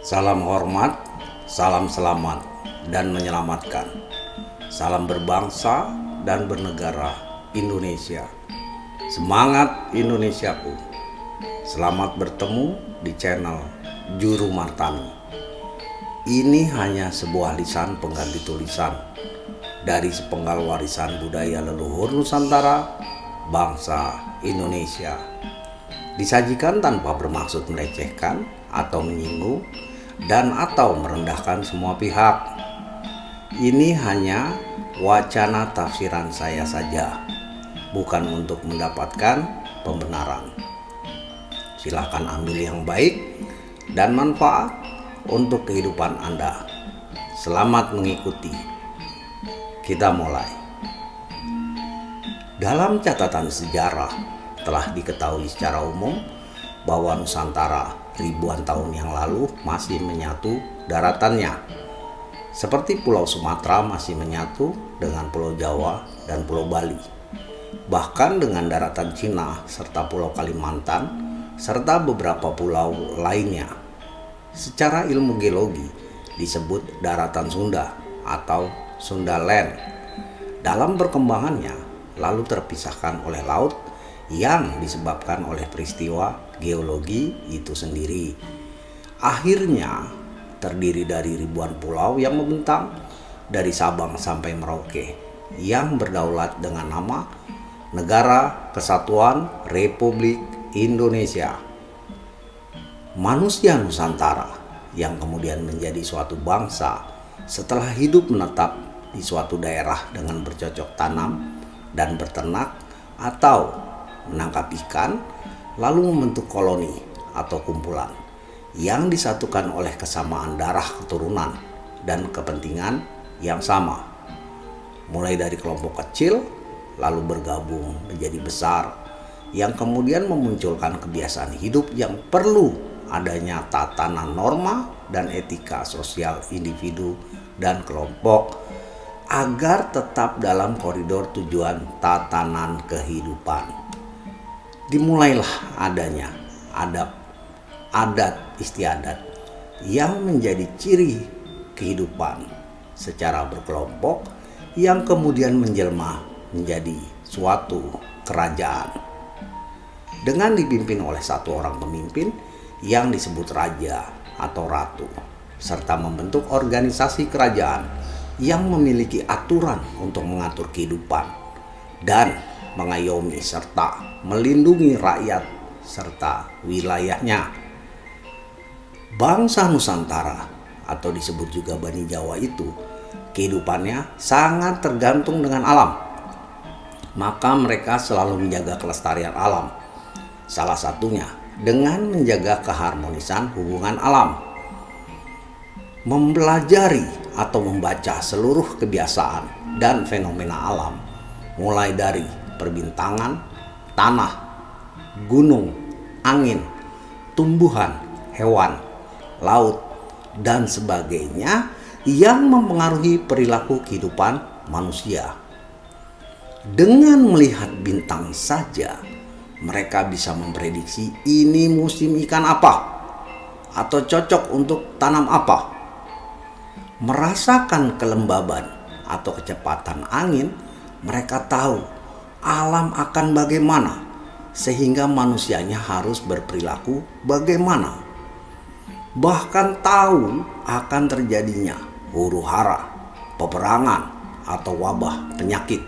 Salam hormat, salam selamat dan menyelamatkan. Salam berbangsa dan bernegara Indonesia. Semangat Indonesiaku. Selamat bertemu di channel Juru Martani. Ini hanya sebuah lisan pengganti tulisan dari sepenggal warisan budaya leluhur Nusantara, bangsa Indonesia. Disajikan tanpa bermaksud melecehkan atau menyinggung dan atau merendahkan semua pihak. Ini hanya wacana tafsiran saya saja, bukan untuk mendapatkan pembenaran. Silakan ambil yang baik dan manfaat untuk kehidupan Anda. Selamat mengikuti. Kita mulai. Dalam catatan sejarah telah diketahui secara umum bahwa Nusantara ribuan tahun yang lalu masih menyatu daratannya. Seperti Pulau Sumatera masih menyatu dengan Pulau Jawa dan Pulau Bali. Bahkan dengan daratan Cina serta Pulau Kalimantan serta beberapa pulau lainnya. Secara ilmu geologi disebut daratan Sunda atau Sundaland. Dalam perkembangannya lalu terpisahkan oleh laut yang disebabkan oleh peristiwa geologi itu sendiri. Akhirnya terdiri dari ribuan pulau yang membentang dari Sabang sampai Merauke yang berdaulat dengan nama Negara Kesatuan Republik Indonesia. Manusia Nusantara yang kemudian menjadi suatu bangsa setelah hidup menetap di suatu daerah dengan bercocok tanam dan berternak atau menangkap ikan, lalu membentuk koloni atau kumpulan yang disatukan oleh kesamaan darah keturunan dan kepentingan yang sama. Mulai dari kelompok kecil lalu bergabung menjadi besar yang kemudian memunculkan kebiasaan hidup yang perlu adanya tatanan norma dan etika sosial individu dan kelompok agar tetap dalam koridor tujuan tatanan kehidupan. Dimulailah adanya adat istiadat yang menjadi ciri kehidupan secara berkelompok yang kemudian menjelma menjadi suatu kerajaan dengan dipimpin oleh satu orang pemimpin yang disebut raja atau ratu, serta membentuk organisasi kerajaan yang memiliki aturan untuk mengatur kehidupan dan mengayomi serta melindungi rakyat serta wilayahnya. Bangsa Nusantara atau disebut juga Bani Jawa itu kehidupannya sangat tergantung dengan alam. Maka mereka selalu menjaga kelestarian alam. Salah satunya dengan menjaga keharmonisan hubungan alam. Mempelajari atau membaca seluruh kebiasaan dan fenomena alam mulai dari perbintangan, tanah, gunung, angin, tumbuhan, hewan, laut, dan sebagainya yang mempengaruhi perilaku kehidupan manusia. Dengan melihat bintang saja, mereka bisa memprediksi ini musim ikan apa atau cocok untuk tanam apa. Merasakan kelembaban atau kecepatan angin, mereka tahu alam akan bagaimana, sehingga manusianya harus berperilaku bagaimana. Bahkan tahu akan terjadinya huru-hara, peperangan, atau wabah penyakit.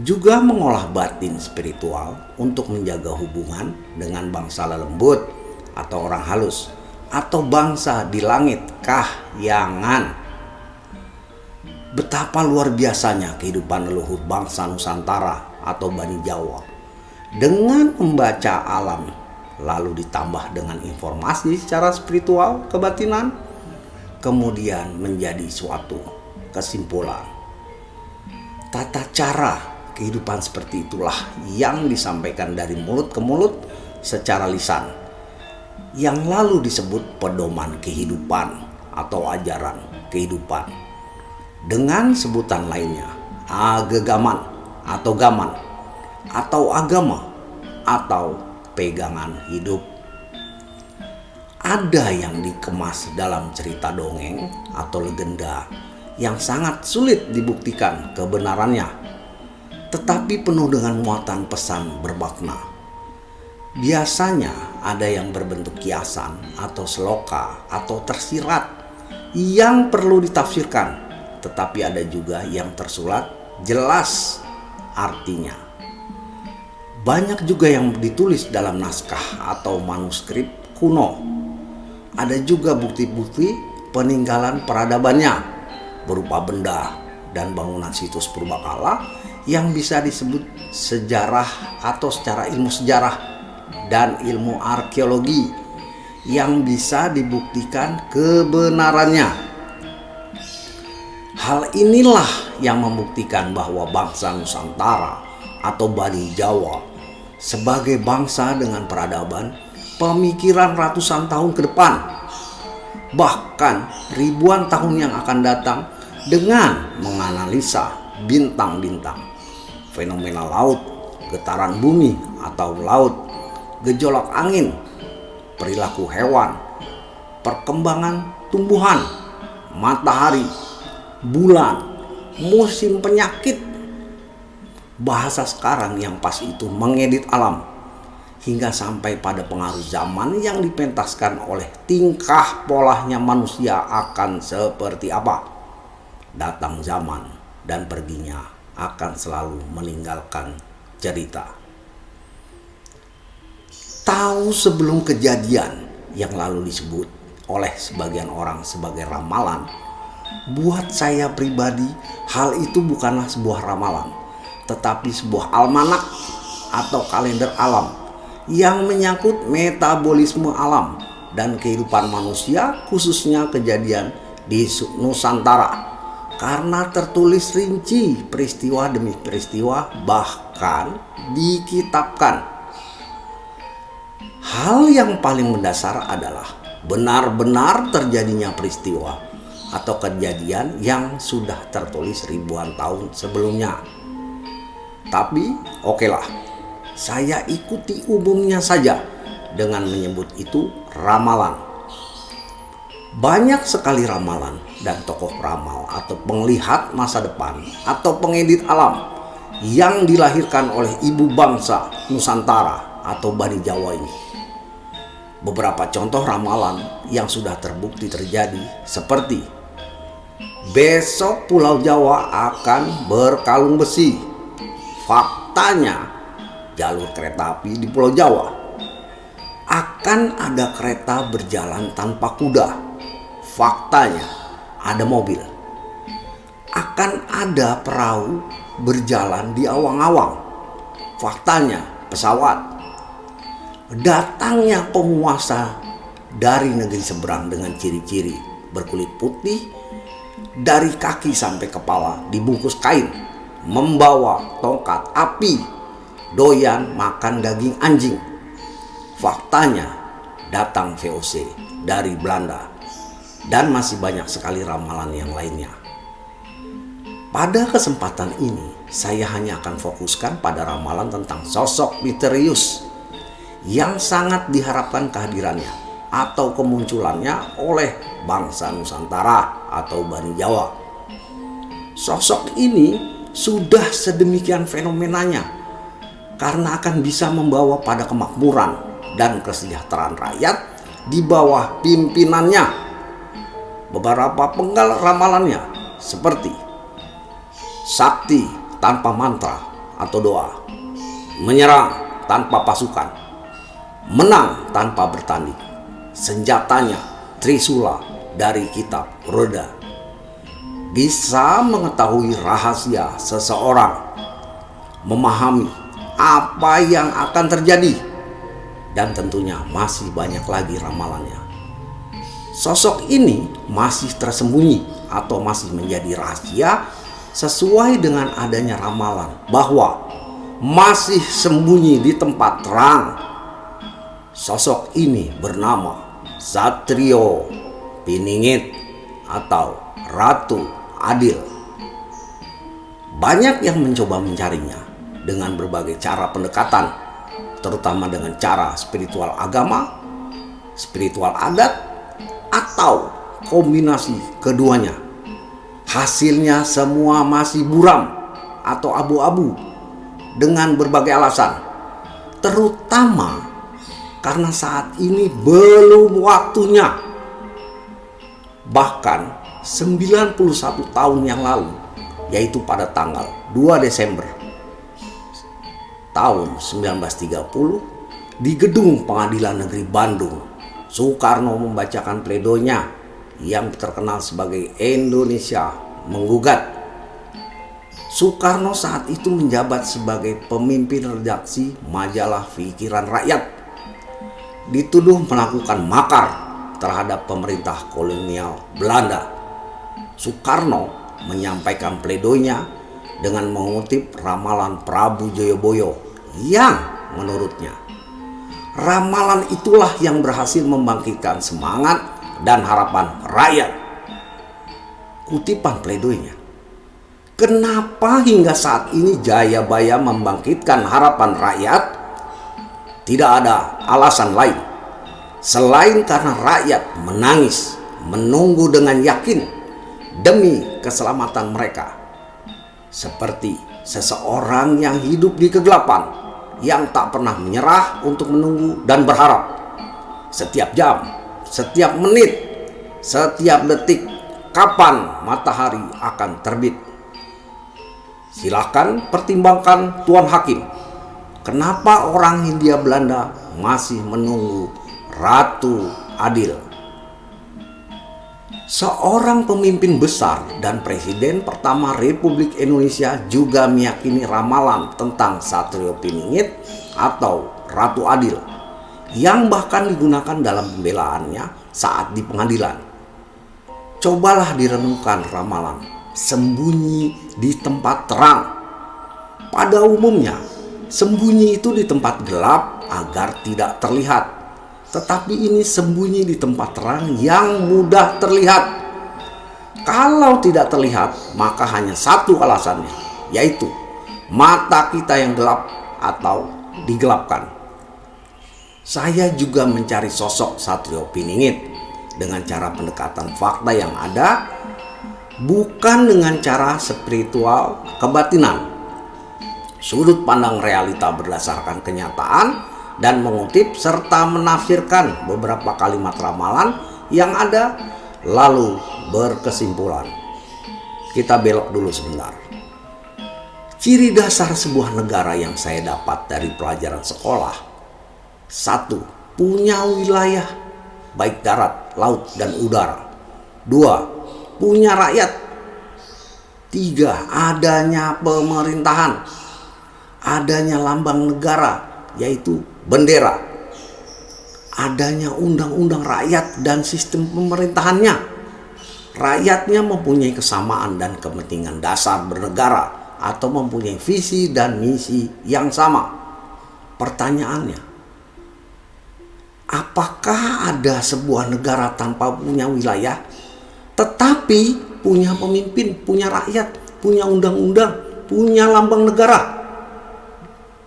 Juga mengolah batin spiritual untuk menjaga hubungan dengan bangsa lelembut atau orang halus, atau bangsa di langit kahyangan. Betapa luar biasanya kehidupan leluhur bangsa Nusantara atau Bani Jawa. Dengan membaca alam, lalu ditambah dengan informasi secara spiritual kebatinan, kemudian menjadi suatu kesimpulan. Tata cara kehidupan seperti itulah yang disampaikan dari mulut ke mulut secara lisan, yang lalu disebut pedoman kehidupan atau ajaran kehidupan. Dengan sebutan lainnya, agegaman atau gaman, atau agama, atau pegangan hidup. Ada yang dikemas dalam cerita dongeng atau legenda yang sangat sulit dibuktikan kebenarannya, tetapi penuh dengan muatan pesan bermakna. Biasanya ada yang berbentuk kiasan atau seloka atau tersirat yang perlu ditafsirkan, tetapi ada juga yang tersurat jelas artinya. Banyak juga yang ditulis dalam naskah atau manuskrip kuno. Ada juga bukti-bukti peninggalan peradabannya berupa benda dan bangunan situs purbakala yang bisa disebut sejarah atau secara ilmu sejarah dan ilmu arkeologi yang bisa dibuktikan kebenarannya. Hal inilah yang membuktikan bahwa bangsa Nusantara atau Bani Jawa sebagai bangsa dengan peradaban pemikiran ratusan tahun ke depan, bahkan ribuan tahun yang akan datang, dengan menganalisa bintang-bintang, fenomena laut, getaran bumi atau laut, gejolak angin, perilaku hewan, perkembangan tumbuhan, matahari, bulan, musim penyakit. Bahasa sekarang yang pas itu mengedit alam, hingga sampai pada pengaruh zaman yang dipentaskan oleh tingkah polanya manusia akan seperti apa. Datang zaman dan perginya akan selalu meninggalkan cerita. Tahu sebelum kejadian yang lalu disebut oleh sebagian orang sebagai ramalan, buat saya pribadi hal itu bukanlah sebuah ramalan, tetapi sebuah almanak atau kalender alam yang menyangkut metabolisme alam dan kehidupan manusia, khususnya kejadian di Nusantara, karena tertulis rinci peristiwa demi peristiwa, bahkan dikitabkan. Hal yang paling mendasar adalah benar-benar terjadinya peristiwa atau kejadian yang sudah tertulis ribuan tahun sebelumnya. Tapi okelah, saya ikuti umumnya saja dengan menyebut itu ramalan. Banyak sekali ramalan dan tokoh ramal atau penglihat masa depan atau pengedit alam yang dilahirkan oleh ibu bangsa Nusantara atau Bani Jawa ini. Beberapa contoh ramalan yang sudah terbukti terjadi seperti besok Pulau Jawa akan berkalung besi. Faktanya jalur kereta api di Pulau Jawa. Akan ada kereta berjalan tanpa kuda. Faktanya ada mobil. Akan ada perahu berjalan di awang-awang. Faktanya pesawat. Datangnya penguasa dari negeri seberang dengan ciri-ciri berkulit putih, dari kaki sampai kepala dibungkus kain, membawa tongkat api, doyan makan daging anjing. Faktanya datang VOC dari Belanda, dan masih banyak sekali ramalan yang lainnya. Pada kesempatan ini saya hanya akan fokuskan pada ramalan tentang sosok misterius yang sangat diharapkan kehadirannya atau kemunculannya oleh bangsa Nusantara atau Bani Jawa. Sosok ini sudah sedemikian fenomenanya karena akan bisa membawa pada kemakmuran dan kesejahteraan rakyat di bawah pimpinannya. Beberapa penggal ramalannya seperti sakti tanpa mantra atau doa, menyerang tanpa pasukan, menang tanpa bertanding, senjatanya trisula dari kitab roda, bisa mengetahui rahasia seseorang, memahami apa yang akan terjadi, dan tentunya masih banyak lagi ramalannya. Sosok ini masih tersembunyi atau masih menjadi rahasia sesuai dengan adanya ramalan bahwa masih sembunyi di tempat terang. Sosok ini bernama Satrio Piningit atau Ratu Adil. Banyak yang mencoba mencarinya dengan berbagai cara pendekatan, terutama dengan cara spiritual agama, spiritual adat, atau kombinasi keduanya. Hasilnya semua masih buram atau abu-abu dengan berbagai alasan, terutama karena saat ini belum waktunya. Bahkan 91 tahun yang lalu, yaitu pada tanggal 2 Desember tahun 1930 di Gedung Pengadilan Negeri Bandung, Soekarno membacakan pledoinya yang terkenal sebagai Indonesia Menggugat. Soekarno saat itu menjabat sebagai pemimpin redaksi majalah Pikiran Rakyat, dituduh melakukan makar terhadap pemerintah kolonial Belanda. Soekarno menyampaikan pledoinya dengan mengutip ramalan Prabu Joyoboyo yang menurutnya ramalan itulah yang berhasil membangkitkan semangat dan harapan rakyat. Kutipan pledoinya, kenapa hingga saat ini Jayabaya membangkitkan harapan rakyat? Tidak ada alasan lain selain karena rakyat menangis menunggu dengan yakin demi keselamatan mereka, seperti seseorang yang hidup di kegelapan, yang tak pernah menyerah untuk menunggu dan berharap. Setiap jam, setiap menit, setiap detik, kapan matahari akan terbit. Silahkan pertimbangkan Tuan Hakim, kenapa orang Hindia Belanda masih menunggu Ratu Adil. Seorang pemimpin besar dan presiden pertama Republik Indonesia juga meyakini ramalan tentang Satrio Piningit atau Ratu Adil, yang bahkan digunakan dalam pembelaannya saat di pengadilan. Cobalah direnungkan ramalan sembunyi di tempat terang. Pada umumnya, sembunyi itu di tempat gelap agar tidak terlihat. Tetapi ini sembunyi di tempat terang yang mudah terlihat. Kalau tidak terlihat, maka hanya satu alasannya, yaitu mata kita yang gelap atau digelapkan. Saya juga mencari sosok Satrio Piningit dengan cara pendekatan fakta yang ada, bukan dengan cara spiritual kebatinan. Sudut pandang realita berdasarkan kenyataan dan mengutip serta menafsirkan beberapa kalimat ramalan yang ada, lalu berkesimpulan. Kita belok dulu sebentar. Ciri dasar sebuah negara yang saya dapat dari pelajaran sekolah: 1. Punya wilayah, baik darat, laut, dan udara. 2. Punya rakyat. 3. Adanya pemerintahan. Adanya lambang negara, yaitu bendera. Adanya undang-undang rakyat dan sistem pemerintahannya. Rakyatnya mempunyai kesamaan dan kepentingan dasar bernegara atau mempunyai visi dan misi yang sama. Pertanyaannya, apakah ada sebuah negara tanpa punya wilayah tetapi punya pemimpin, punya rakyat, punya undang-undang, punya lambang negara?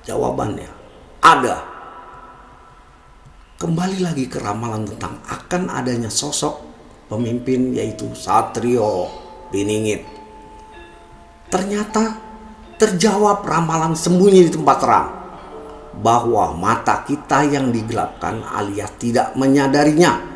Jawabannya ada. Kembali lagi ke ramalan tentang akan adanya sosok pemimpin, yaitu Satrio Piningit. Ternyata terjawab ramalan sembunyi di tempat terang, bahwa mata kita yang digelapkan alias tidak menyadarinya.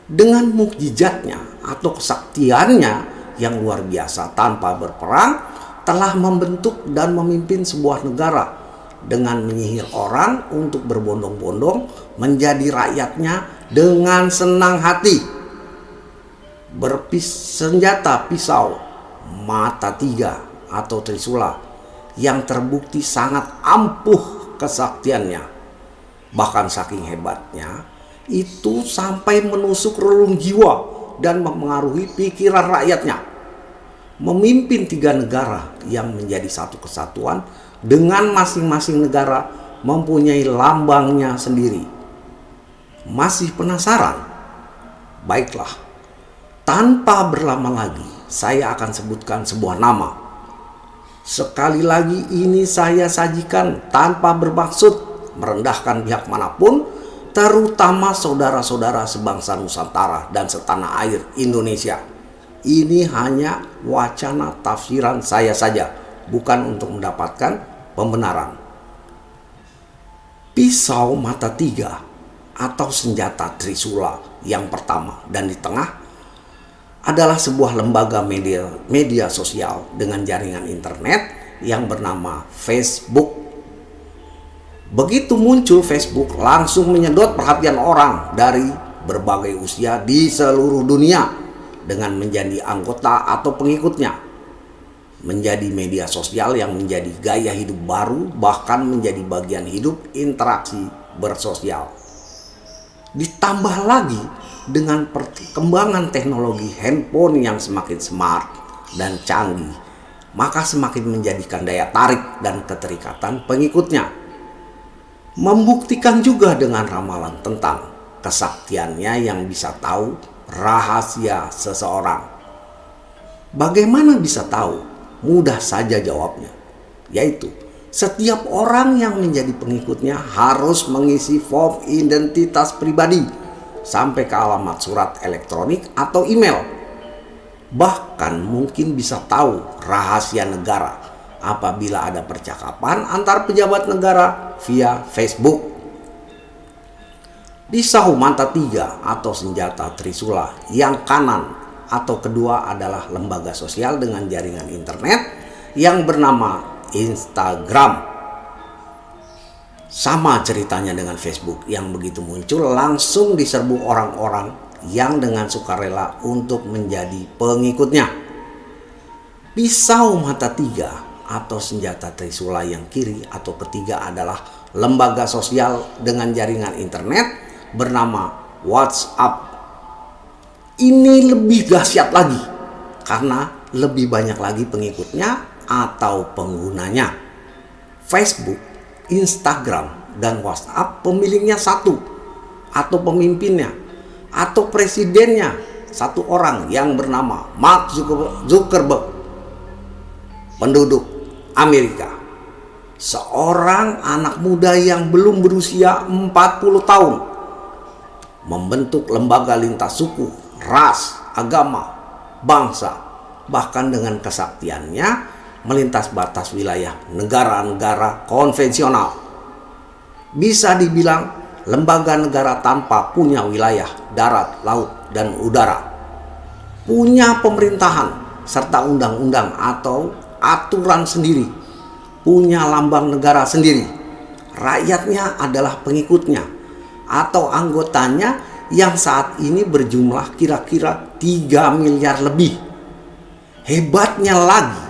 Dengan mukjizatnya atau kesaktiannya yang luar biasa tanpa berperang, telah membentuk dan memimpin sebuah negara dengan menyihir orang untuk berbondong-bondong menjadi rakyatnya dengan senang hati. Bersenjata pisau mata tiga atau trisula yang terbukti sangat ampuh kesaktiannya. Bahkan saking hebatnya itu sampai menusuk relung jiwa dan mempengaruhi pikiran rakyatnya. Memimpin 3 negara yang menjadi satu kesatuan dengan masing-masing negara mempunyai lambangnya sendiri. Masih penasaran? Baiklah, tanpa berlama lagi saya akan sebutkan sebuah nama. Sekali lagi ini saya sajikan tanpa bermaksud merendahkan pihak manapun terutama saudara-saudara sebangsa Nusantara dan setanah air Indonesia. Ini hanya wacana tafsiran saya saja, bukan untuk mendapatkan pembenaran. Pisau mata tiga atau senjata Trisula yang pertama dan di tengah adalah sebuah lembaga media sosial dengan jaringan internet yang bernama Facebook. Begitu muncul Facebook, langsung menyedot perhatian orang dari berbagai usia di seluruh dunia dengan menjadi anggota atau pengikutnya. Menjadi media sosial yang menjadi gaya hidup baru, bahkan menjadi bagian hidup interaksi bersosial. Ditambah lagi dengan perkembangan teknologi handphone yang semakin smart dan canggih, maka semakin menjadikan daya tarik dan keterikatan pengikutnya. Membuktikan juga dengan ramalan tentang kesaktiannya yang bisa tahu rahasia seseorang. Bagaimana bisa tahu? Mudah saja jawabnya, yaitu setiap orang yang menjadi pengikutnya harus mengisi form identitas pribadi sampai ke alamat surat elektronik atau email. Bahkan mungkin bisa tahu rahasia negara apabila ada percakapan antar pejabat negara via Facebook. Pisau mata tiga atau senjata Trisula yang kanan atau kedua adalah lembaga sosial dengan jaringan internet yang bernama Instagram. Sama ceritanya dengan Facebook yang begitu muncul langsung diserbu orang-orang yang dengan sukarela untuk menjadi pengikutnya. Pisau mata tiga atau senjata Trisula yang kiri atau ketiga adalah lembaga sosial dengan jaringan internet bernama WhatsApp. Ini lebih dahsyat lagi karena lebih banyak lagi pengikutnya atau penggunanya. Facebook, Instagram, dan WhatsApp pemiliknya satu atau pemimpinnya atau presidennya satu orang yang bernama Mark Zuckerberg, penduduk Amerika. Seorang anak muda yang belum berusia 40 tahun membentuk lembaga lintas suku, ras, agama, bangsa, bahkan dengan kesaktiannya melintas batas wilayah negara-negara konvensional. Bisa dibilang lembaga negara tanpa punya wilayah darat, laut, dan udara. Punya pemerintahan serta undang-undang atau aturan sendiri. Punya lambang negara sendiri. Rakyatnya adalah pengikutnya atau anggotanya yang saat ini berjumlah kira-kira 3 miliar lebih. Hebatnya lagi,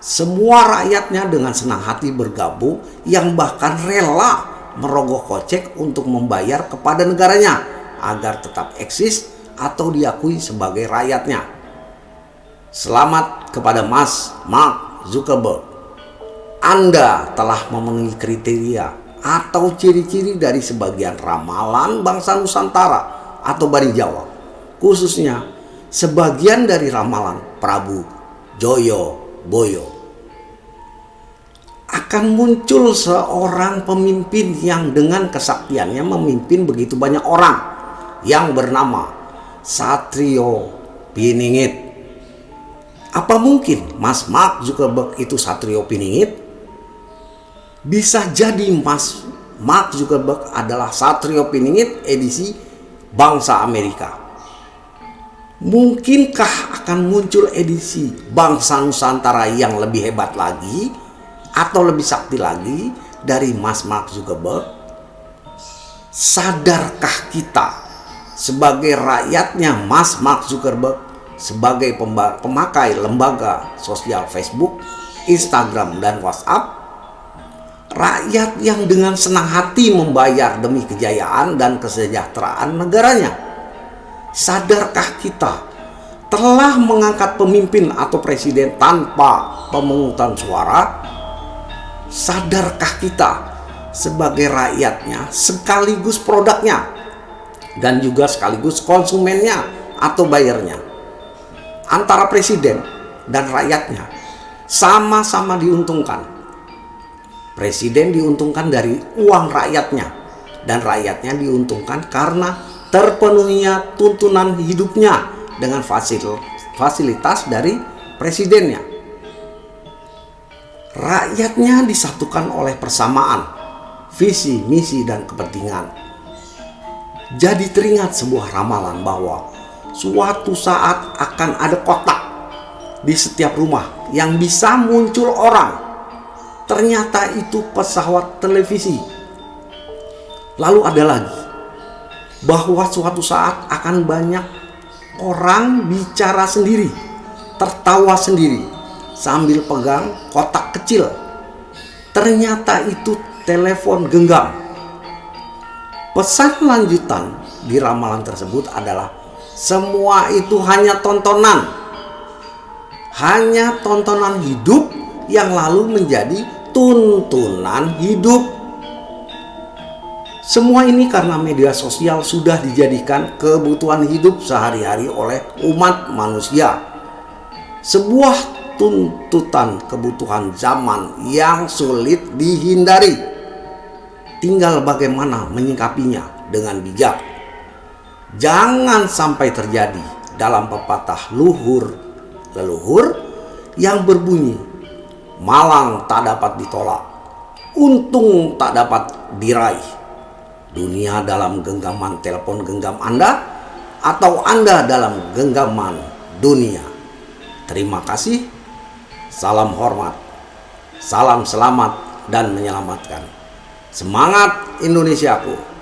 semua rakyatnya dengan senang hati bergabung yang bahkan rela merogoh kocek untuk membayar kepada negaranya agar tetap eksis atau diakui sebagai rakyatnya. Selamat kepada Mas Mark Zuckerberg. Anda telah memenuhi kriteria atau ciri-ciri dari sebagian ramalan bangsa Nusantara atau Bani Jawa, khususnya sebagian dari ramalan Prabu Joyoboyo. Akan muncul seorang pemimpin yang dengan kesaktiannya memimpin begitu banyak orang yang bernama Satrio Piningit. Apa mungkin Mas Mark Zuckerberg itu Satrio Piningit? Bisa jadi Mas Mark Zuckerberg adalah Satrio Piningit edisi bangsa Amerika. Mungkinkah akan muncul edisi bangsa Nusantara yang lebih hebat lagi atau lebih sakti lagi dari Mas Mark Zuckerberg? Sadarkah kita sebagai rakyatnya Mas Mark Zuckerberg, sebagai pemakai lembaga sosial Facebook, Instagram, dan WhatsApp, rakyat yang dengan senang hati membayar demi kejayaan dan kesejahteraan negaranya? Sadarkah kita telah mengangkat pemimpin atau presiden tanpa pemungutan suara? Sadarkah kita sebagai rakyatnya sekaligus produknya dan juga sekaligus konsumennya atau bayarnya? Antara presiden dan rakyatnya sama-sama diuntungkan. Presiden diuntungkan dari uang rakyatnya dan rakyatnya diuntungkan karena terpenuhinya tuntunan hidupnya dengan fasilitas dari presidennya. Rakyatnya disatukan oleh persamaan visi, misi, dan kepentingan. Jadi teringat sebuah ramalan bahwa suatu saat akan ada kotak di setiap rumah yang bisa muncul orang. Ternyata itu pesawat televisi. Lalu ada lagi bahwa suatu saat akan banyak orang bicara sendiri, tertawa sendiri sambil pegang kotak kecil. Ternyata itu telepon genggam. Pesan lanjutan di ramalan tersebut adalah semua itu hanya tontonan. Hanya tontonan hidup yang lalu menjadi tuntunan hidup. Semua ini karena media sosial sudah dijadikan kebutuhan hidup sehari-hari oleh umat manusia. Sebuah tuntutan kebutuhan zaman yang sulit dihindari. Tinggal bagaimana menyikapinya dengan bijak. Jangan sampai terjadi dalam pepatah leluhur yang berbunyi, malang tak dapat ditolak, untung tak dapat diraih. Dunia dalam genggaman telepon genggam Anda, atau Anda dalam genggaman dunia. Terima kasih. Salam hormat. Salam selamat dan menyelamatkan. Semangat Indonesiaku.